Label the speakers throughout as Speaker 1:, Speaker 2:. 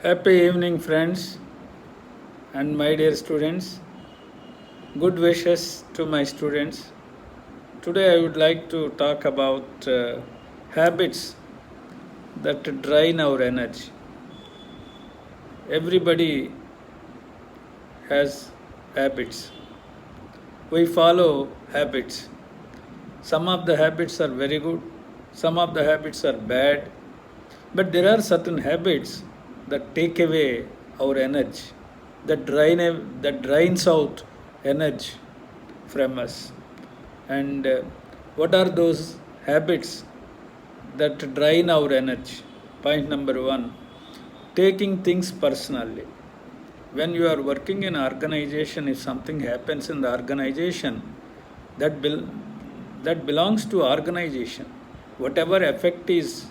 Speaker 1: Happy evening, friends and my dear students. Good wishes to my students. Today, I would like to talk about habits that drain our energy. Everybody has habits. We follow habits. Some of the habits are very good, some of the habits are bad, but there are certain habits that take away our energy, that drains out energy from us. And what are those habits that drain our energy? Point number one: taking things personally. When you are working in an organization, if something happens in the organization, that that belongs to organization. Whatever effect is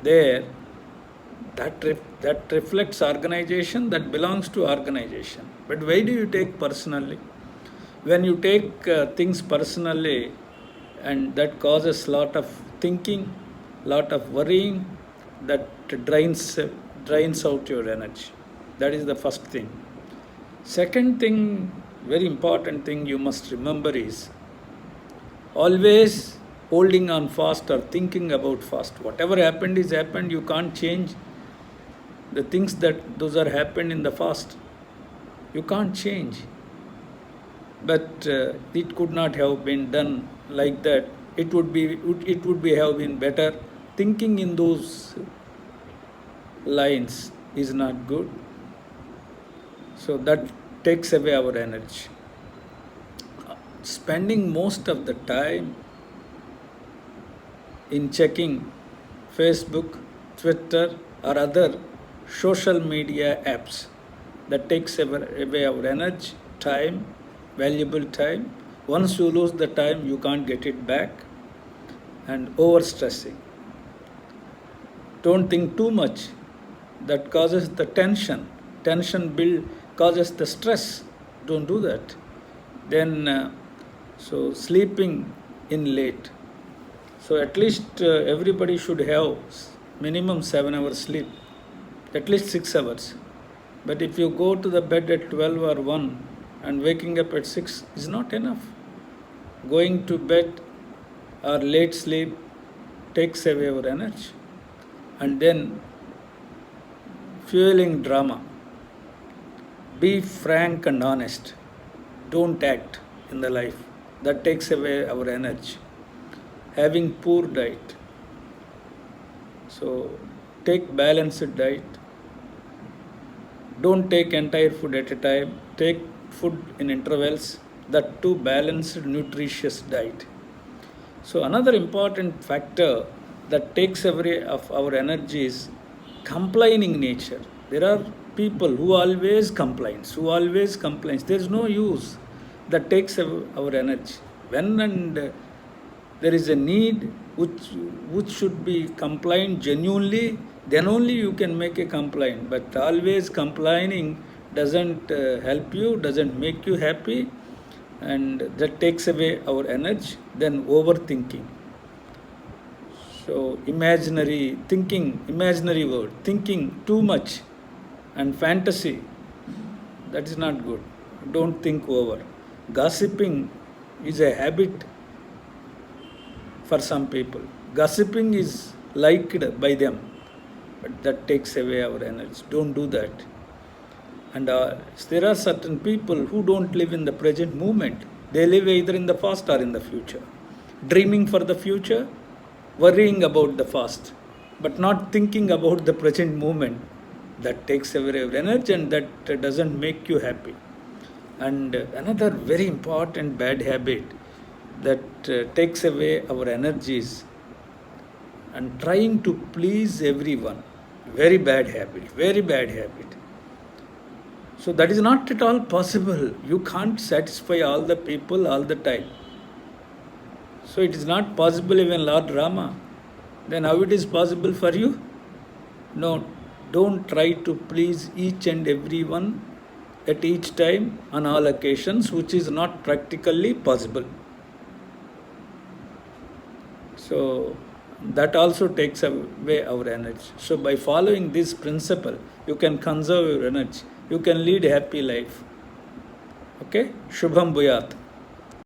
Speaker 1: there, that reflects organization, that belongs to organization. But why do you take personally? When you take things personally, and that causes lot of thinking, lot of worrying, that drains out your energy. That is the first thing. Second thing, very important thing you must remember is always holding on fast or thinking about fast. Whatever happened is happened. You can't change the things that those are happened in the past. You can't change. But it could not have been done like that. It would be have been better. Thinking in those lines is not good. So that takes away our energy. Spending most of the time in checking Facebook, Twitter, or other social media apps, that takes away our energy, time, valuable time. Once you lose the time, you can't get it back. And overstressing. Don't think too much. That causes the tension. Tension causes the stress. Don't do that. Then, so sleeping in late. So at least everybody should have minimum 7 hours sleep, at least 6 hours. But if you go to the bed at 12 or 1 and waking up at 6 is not enough. Going to bed or late sleep takes away our energy. And then fueling drama. Be frank and honest. Don't act in the life. That takes away our energy. Having poor diet. So take balanced diet. Don't take entire food at a time. Take food in intervals. That too balanced, nutritious diet. So another important factor that takes away of our energy is complaining nature. There are people who always complains. There is no use. That takes our energy. When and there is a need which should be complained genuinely, then only you can make a complaint. But always complaining doesn't help you, doesn't make you happy, and that takes away our energy. Then overthinking. So imaginary word, thinking too much, and fantasy, that is not good. Don't think over. Gossiping is a habit for some people. Gossiping is liked by them, but that takes away our energy. Don't do that. And there are certain people who don't live in the present moment. They live either in the past or in the future. Dreaming for the future, worrying about the past, but not thinking about the present moment. That takes away our energy, and that doesn't make you happy. And another very important bad habit that takes away our energies and trying to please everyone. Very bad habit. So that is not at all possible. You can't satisfy all the people all the time. So it is not possible even Lord Rama. Then how it is possible for you? No, don't try to please each and everyone at each time on all occasions, which is not practically possible. So that also takes away our energy. So by following this principle, you can conserve your energy. You can lead a happy life. Okay? Shubham Bhuyat.